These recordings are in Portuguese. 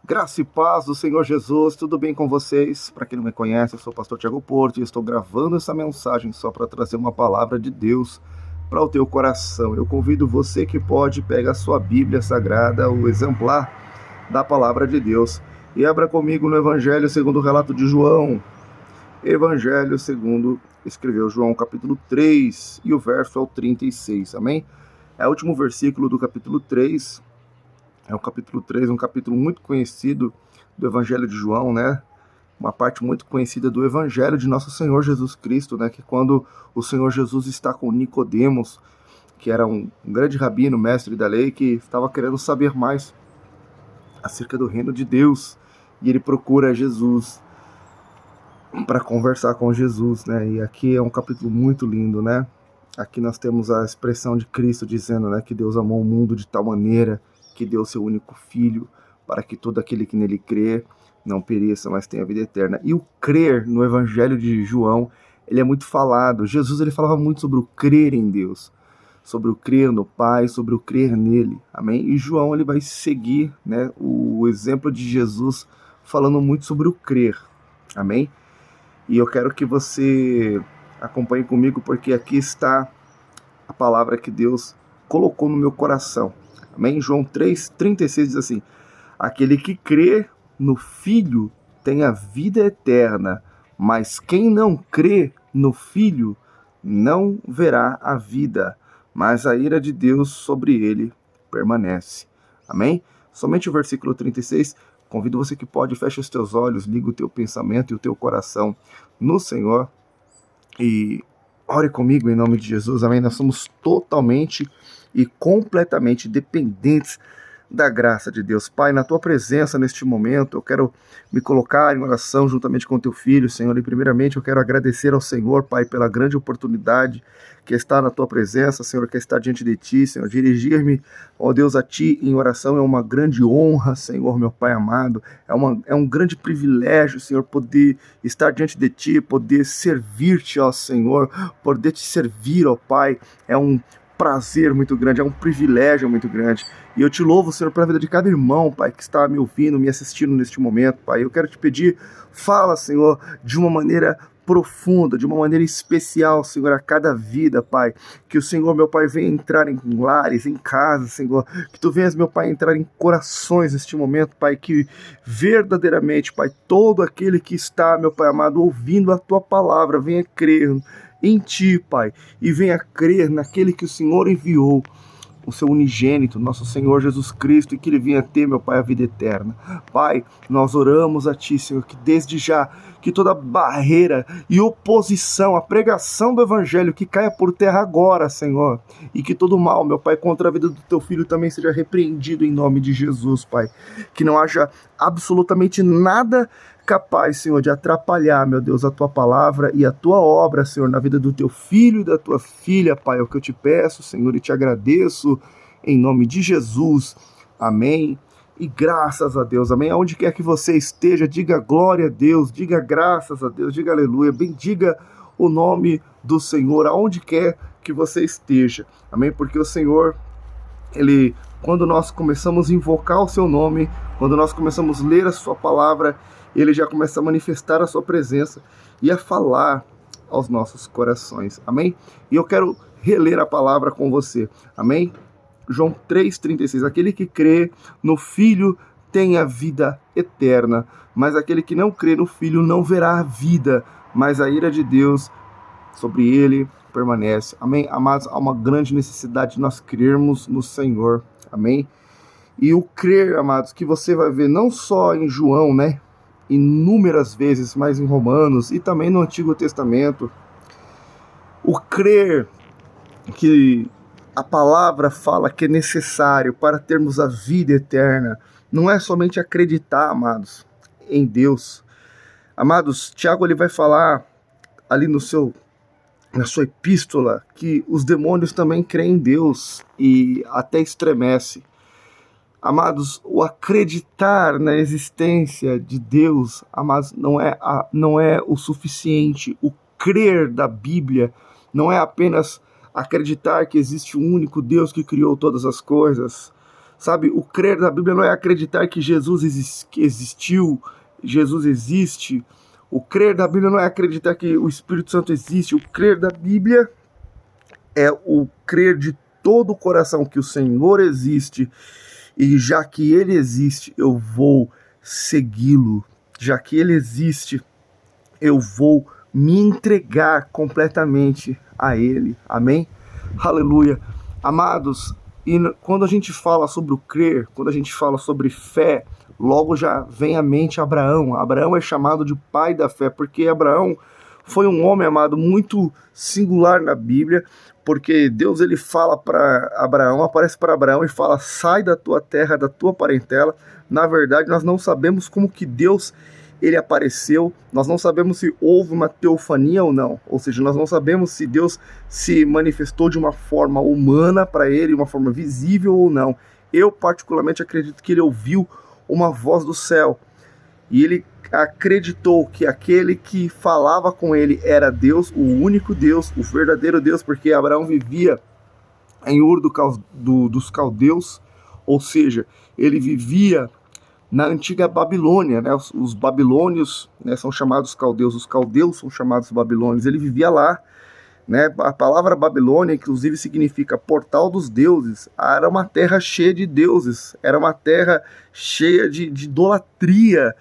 Graça e paz do Senhor Jesus, tudo bem com vocês? Para quem não me conhece, eu sou o pastor Thiago Porto e estou gravando essa mensagem só para trazer uma palavra de Deus para o teu coração. Eu convido você que pode, pega a sua Bíblia Sagrada, o exemplar da palavra de Deus, e abra comigo no Evangelho segundo o relato de João. Evangelho segundo escreveu João, capítulo 3, e o verso é o 36, amém? É o último versículo do capítulo 3. É o capítulo 3, um capítulo muito conhecido do Evangelho de João, né? Uma parte muito conhecida do Evangelho de nosso Senhor Jesus Cristo, né? Que quando o Senhor Jesus está com Nicodemos, que era um grande rabino, mestre da lei, que estava querendo saber mais acerca do reino de Deus, e ele procura Jesus para conversar com Jesus, né? E aqui é um capítulo muito lindo, né? Aqui nós temos a expressão de Cristo dizendo, né, que Deus amou o mundo de tal maneira que deu seu único filho, para que todo aquele que nele crê não pereça, mas tenha vida eterna. E o crer no Evangelho de João, ele é muito falado. Jesus, ele falava muito sobre o crer em Deus, sobre o crer no Pai, sobre o crer nele, amém? E João, ele vai seguir, né, o exemplo de Jesus, falando muito sobre o crer, amém? E eu quero que você acompanhe comigo, porque aqui está a palavra que Deus colocou no meu coração. Amém? João 3,36 diz assim: aquele que crê no Filho tem a vida eterna, mas quem não crê no Filho não verá a vida, mas a ira de Deus sobre ele permanece. Amém? Somente o versículo 36, convido você que pode, feche os teus olhos, liga o teu pensamento e o teu coração no Senhor e ore comigo em nome de Jesus, amém? Nós somos totalmente e completamente dependentes da graça de Deus. Pai, na tua presença neste momento, eu quero me colocar em oração juntamente com teu filho, Senhor, e primeiramente eu quero agradecer ao Senhor, Pai, pela grande oportunidade que está na tua presença, Senhor, que está diante de ti, Senhor. Dirigir-me, ó Deus, a ti em oração é uma grande honra, Senhor, meu Pai amado, é um grande privilégio, Senhor, poder estar diante de ti, poder servir-te, ó Senhor, poder te servir, ó Pai, é um prazer muito grande, é um privilégio muito grande. E eu te louvo, Senhor, pela vida de cada irmão, Pai, que está me ouvindo, me assistindo neste momento, Pai. Eu quero te pedir, fala, Senhor, de uma maneira profunda, de uma maneira especial, Senhor, a cada vida, Pai. Que o Senhor, meu Pai, venha entrar em lares, em casas, Senhor. Que tu venhas, meu Pai, entrar em corações neste momento, Pai. Que verdadeiramente, Pai, todo aquele que está, meu Pai amado, ouvindo a tua palavra, venha crer em ti, Pai, e venha crer naquele que o Senhor enviou, o seu unigênito, nosso Senhor Jesus Cristo, e que ele venha ter, meu Pai, a vida eterna. Pai, nós oramos a ti, Senhor, que desde já, que toda barreira e oposição à pregação do Evangelho que caia por terra agora, Senhor, e que todo mal, meu Pai, contra a vida do teu filho também seja repreendido em nome de Jesus, Pai. Que não haja absolutamente nada capaz, Senhor, de atrapalhar, meu Deus, a tua palavra e a tua obra, Senhor, na vida do teu filho e da tua filha, Pai. É o que eu te peço, Senhor, e te agradeço em nome de Jesus. Amém. E graças a Deus, amém. Aonde quer que você esteja, diga glória a Deus, diga graças a Deus, diga aleluia, bendiga o nome do Senhor, aonde quer que você esteja, amém. Porque o Senhor, ele, quando nós começamos a invocar o seu nome, quando nós começamos a ler a sua palavra, ele já começa a manifestar a sua presença e a falar aos nossos corações, amém? E eu quero reler a palavra com você, amém? João 3,36, aquele que crê no Filho tem a vida eterna, mas aquele que não crê no Filho não verá a vida, mas a ira de Deus sobre ele permanece, amém? Amados, há uma grande necessidade de nós crermos no Senhor, amém? E o crer, amados, que você vai ver não só em João, né? Inúmeras vezes, mas em Romanos e também no Antigo Testamento, o crer que a palavra fala que é necessário para termos a vida eterna, não é somente acreditar, amados, em Deus. Amados, Tiago, ele vai falar ali na sua epístola que os demônios também creem em Deus e até estremece. Amados, o acreditar na existência de Deus, amados, não é o suficiente. O crer da Bíblia não é apenas acreditar que existe um único Deus que criou todas as coisas. Sabe, o crer na Bíblia não é acreditar que Jesus existiu, Jesus existe. O crer na Bíblia não é acreditar que o Espírito Santo existe. O crer na Bíblia é o crer de todo o coração que o Senhor existe. E já que Ele existe, eu vou segui-lo. Já que Ele existe, eu vou me entregar completamente a Ele. Amém? Aleluia. Amados, e quando a gente fala sobre o crer, quando a gente fala sobre fé, logo já vem à mente Abraão. Abraão é chamado de pai da fé, porque Abraão foi um homem, amado, muito singular na Bíblia, porque Deus ele fala para Abraão, aparece para Abraão e fala: sai da tua terra, da tua parentela. Na verdade, nós não sabemos como que Deus ele apareceu, nós não sabemos se houve uma teofania ou não, ou seja, nós não sabemos se Deus se manifestou de uma forma humana para ele, uma forma visível ou não. Eu particularmente acredito que ele ouviu uma voz do céu, e ele acreditou que aquele que falava com ele era Deus, o único Deus, o verdadeiro Deus, porque Abraão vivia em Ur dos Caldeus, ou seja, ele vivia na antiga Babilônia, né? Os babilônios, né, são chamados caldeus, os caldeus são chamados babilônios, ele vivia lá, né? A palavra Babilônia, inclusive, significa portal dos deuses. Era uma terra cheia de deuses, era uma terra cheia de idolatria,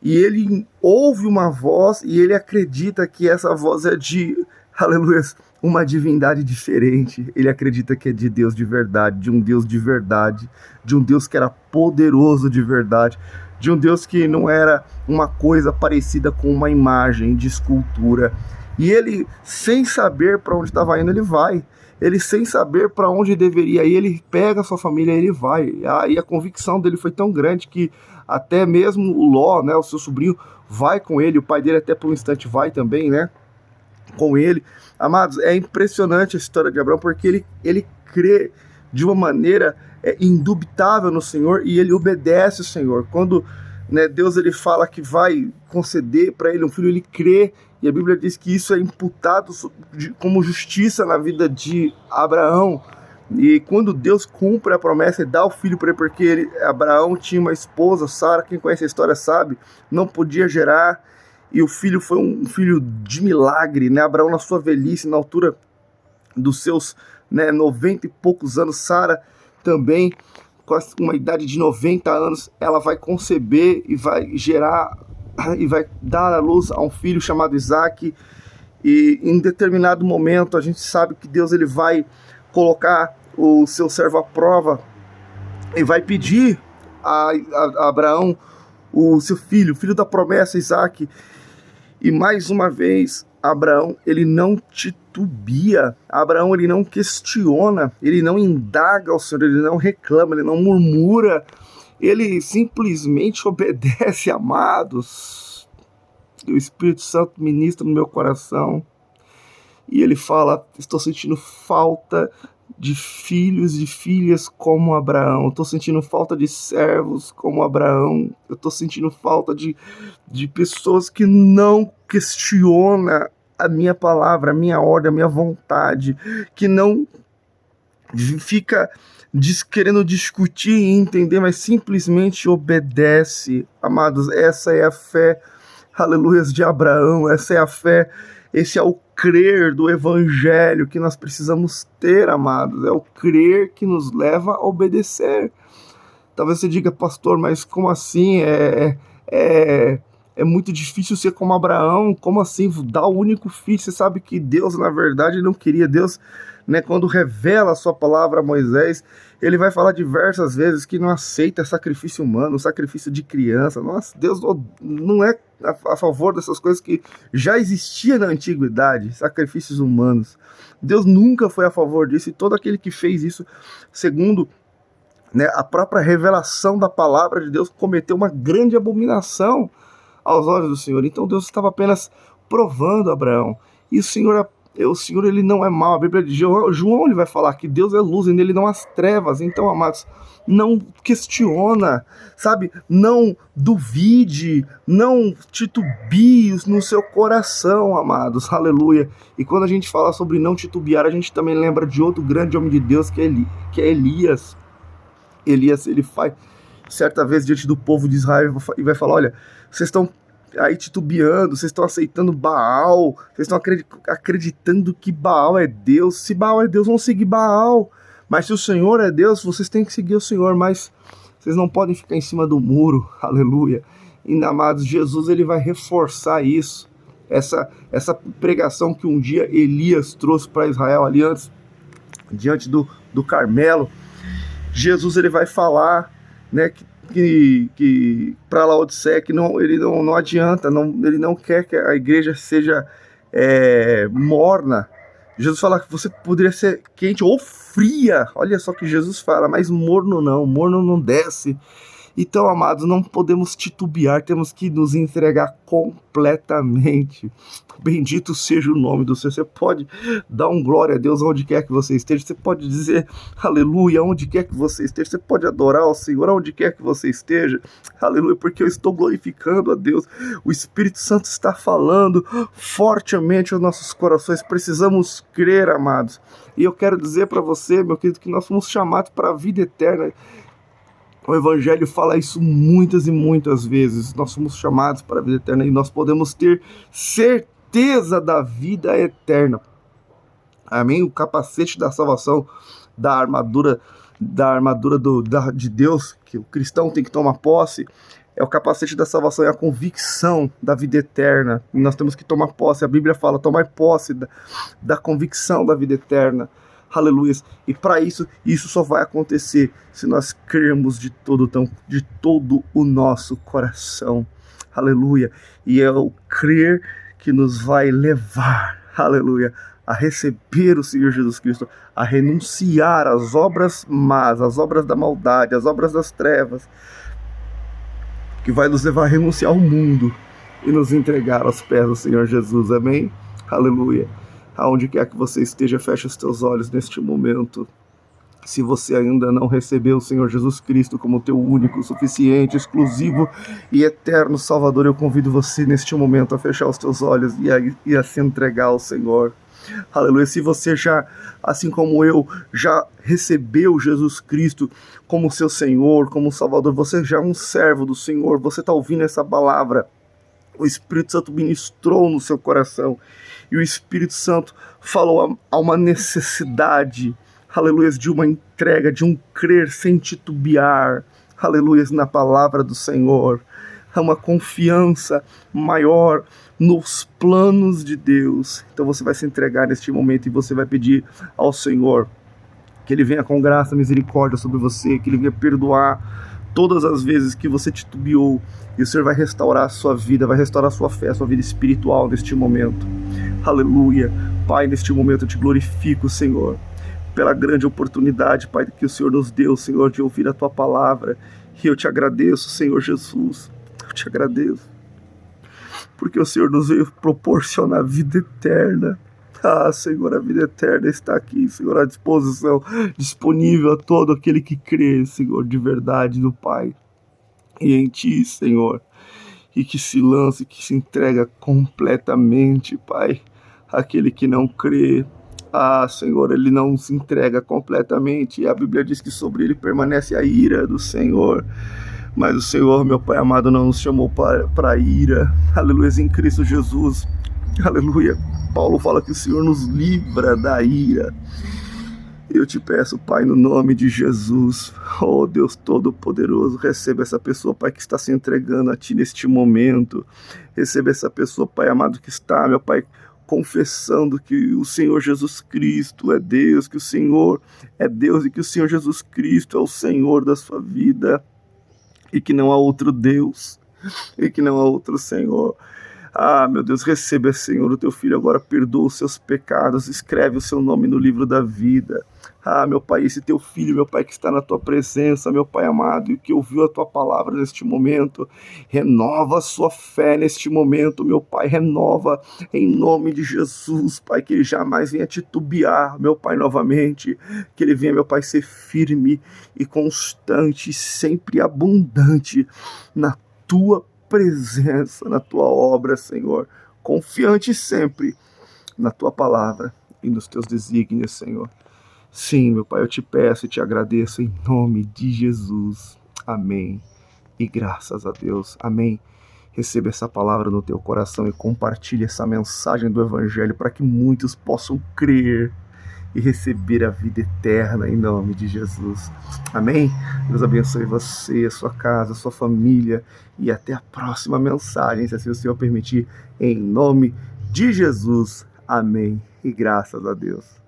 e ele ouve uma voz e ele acredita que essa voz é de, aleluia, uma divindade diferente. Ele acredita que é de Deus de verdade, de um Deus de verdade, de um Deus que era poderoso de verdade, de um Deus que não era uma coisa parecida com uma imagem de escultura. E ele, sem saber para onde estava indo, ele vai. Ele, sem saber para onde deveria ir, ele pega a sua família e ele vai. E a convicção dele foi tão grande que até mesmo o Ló, né, o seu sobrinho, vai com ele. O pai dele até por um instante vai também, né, com ele. Amados, é impressionante a história de Abraão, porque ele crê de uma maneira indubitável no Senhor, e ele obedece o Senhor. Quando, né, Deus ele fala que vai conceder para ele um filho, ele crê, e a Bíblia diz que isso é imputado como justiça na vida de Abraão. E quando Deus cumpre a promessa e dá o filho para ele, porque Abraão tinha uma esposa, Sara, quem conhece a história sabe, não podia gerar, e o filho foi um filho de milagre, né? Abraão, na sua velhice, na altura dos seus, né, 90 e poucos anos, Sara também, com uma idade de 90 anos, ela vai conceber e vai gerar, e vai dar à luz a um filho chamado Isaac. E em determinado momento, a gente sabe que Deus ele vai colocar o seu servo à prova e vai pedir a Abraão o seu filho, filho da promessa, Isaac. E mais uma vez, Abraão, ele não titubia, Abraão, ele não questiona, ele não indaga ao Senhor, ele não reclama, ele não murmura, ele simplesmente obedece, amados. E o Espírito Santo ministra no meu coração, e ele fala: estou sentindo falta de filhos e filhas como Abraão, estou sentindo falta de servos como Abraão, eu estou sentindo falta de pessoas que não questionam a minha palavra, a minha ordem, a minha vontade, que não fica querendo discutir e entender, mas simplesmente obedece. Amados, essa é a fé, aleluias, de Abraão, essa é a fé, esse é o crer do evangelho que nós precisamos ter, amados. É o crer que nos leva a obedecer. Talvez você diga: pastor, mas como assim? É muito difícil ser como Abraão. Como assim? Dar o único filho. Você sabe que Deus, na verdade, não queria. Deus, né, quando revela a sua palavra a Moisés, ele vai falar diversas vezes que não aceita sacrifício humano, sacrifício de criança. Nossa, Deus não é a favor dessas coisas que já existia na antiguidade, sacrifícios humanos. Deus nunca foi a favor disso, e todo aquele que fez isso, segundo, né, a própria revelação da palavra de Deus, cometeu uma grande abominação aos olhos do Senhor. Então Deus estava apenas provando Abraão, e o Senhor ele não é mau. A Bíblia de João ele vai falar que Deus é luz e nele não há trevas. Então, amados, não questiona, sabe? Não duvide, não titubie no seu coração, amados, aleluia. E quando a gente fala sobre não titubear, a gente também lembra de outro grande homem de Deus, que é Elias. Elias, ele faz, certa vez, diante do povo de Israel, e vai falar: olha, vocês estão aí titubeando, vocês estão aceitando Baal, vocês estão acreditando que Baal é Deus. Se Baal é Deus, vão seguir Baal. Mas se o Senhor é Deus, vocês têm que seguir o Senhor, mas vocês não podem ficar em cima do muro. Aleluia. E, amados, Jesus, ele vai reforçar isso. Essa pregação que um dia Elias trouxe para Israel ali antes, diante do Carmelo. Jesus, ele vai falar, né, que para Laodiceia, que ele não adianta, ele não quer que a igreja seja morna. Jesus fala que você poderia ser quente ou fria. Olha só que Jesus fala, mas morno não desce. Então, amados, não podemos titubear, temos que nos entregar completamente. Bendito seja o nome do Senhor. Você pode dar um glória a Deus onde quer que você esteja, você pode dizer aleluia onde quer que você esteja, você pode adorar o Senhor onde quer que você esteja, aleluia, porque eu estou glorificando a Deus. O Espírito Santo está falando fortemente aos nossos corações. Precisamos crer, amados. E eu quero dizer para você, meu querido, que nós fomos chamados para a vida eterna. O Evangelho fala isso muitas e muitas vezes. Nós somos chamados para a vida eterna e nós podemos ter certeza da vida eterna. Amém? O capacete da salvação, da armadura de Deus, que o cristão tem que tomar posse, é o capacete da salvação, é a convicção da vida eterna. E nós temos que tomar posse. A Bíblia fala, tomar posse da convicção da vida eterna. Aleluia. E para isso só vai acontecer se nós crermos de todo o nosso coração. Aleluia. E é o crer que nos vai levar, aleluia, a receber o Senhor Jesus Cristo, a renunciar às obras más, às obras da maldade, às obras das trevas, que vai nos levar a renunciar ao mundo e nos entregar aos pés do Senhor Jesus. Amém? Aleluia. Aonde quer que você esteja, feche os teus olhos neste momento. Se você ainda não recebeu o Senhor Jesus Cristo como teu único, suficiente, exclusivo e eterno Salvador, eu convido você neste momento a fechar os teus olhos e a se entregar ao Senhor. Aleluia. Se você já, assim como eu, já recebeu Jesus Cristo como seu Senhor, como Salvador, você já é um servo do Senhor, você está ouvindo essa palavra, o Espírito Santo ministrou no seu coração e o Espírito Santo falou a uma necessidade, aleluia, de uma entrega, de um crer sem titubear, aleluia, na palavra do Senhor. Há uma confiança maior nos planos de Deus. Então você vai se entregar neste momento e você vai pedir ao Senhor que Ele venha com graça, misericórdia sobre você, que Ele venha perdoar todas as vezes que você titubeou, e o Senhor vai restaurar a sua vida, vai restaurar a sua fé, a sua vida espiritual neste momento. Aleluia. Pai, neste momento eu te glorifico, Senhor, pela grande oportunidade, Pai, que o Senhor nos deu, Senhor, de ouvir a Tua palavra. E eu te agradeço, Senhor Jesus, eu te agradeço, porque o Senhor nos veio proporcionar a vida eterna. Ah, Senhor, a vida eterna está aqui, Senhor, à disposição, disponível a todo aquele que crê, Senhor, de verdade do Pai, e em Ti, Senhor, e que se lance, que se entrega completamente, Pai. Aquele que não crê, Senhor, ele não se entrega completamente, e a Bíblia diz que sobre ele permanece a ira do Senhor. Mas o Senhor, meu Pai amado, não nos chamou para a ira, aleluia, em Cristo Jesus, aleluia. Paulo fala que o Senhor nos livra da ira. Eu te peço, Pai, no nome de Jesus, oh Deus Todo-Poderoso, receba essa pessoa, Pai, que está se entregando a Ti neste momento. Receba essa pessoa, Pai amado, que está, meu Pai, confessando que o Senhor Jesus Cristo é Deus, que o Senhor é Deus e que o Senhor Jesus Cristo é o Senhor da sua vida e que não há outro Deus e que não há outro Senhor. Meu Deus, receba, Senhor, o Teu Filho agora, perdoa os seus pecados, escreve o seu nome no livro da vida. Meu Pai, esse Teu Filho, meu Pai, que está na Tua presença, meu Pai amado, e que ouviu a Tua palavra neste momento, renova a sua fé neste momento, meu Pai, renova em nome de Jesus, Pai, que ele jamais venha titubear, meu Pai, novamente, que ele venha, meu Pai, ser firme e constante, sempre abundante na Tua presença, na Tua obra, Senhor, confiante sempre na Tua palavra e nos Teus desígnios, Senhor. Sim, meu Pai, eu te peço e te agradeço em nome de Jesus. Amém. E graças a Deus. Amém. Receba essa palavra no teu coração e compartilhe essa mensagem do Evangelho para que muitos possam crer e receber a vida eterna em nome de Jesus. Amém? Deus abençoe você, a sua casa, a sua família e até a próxima mensagem, se assim o Senhor permitir, em nome de Jesus. Amém. E graças a Deus.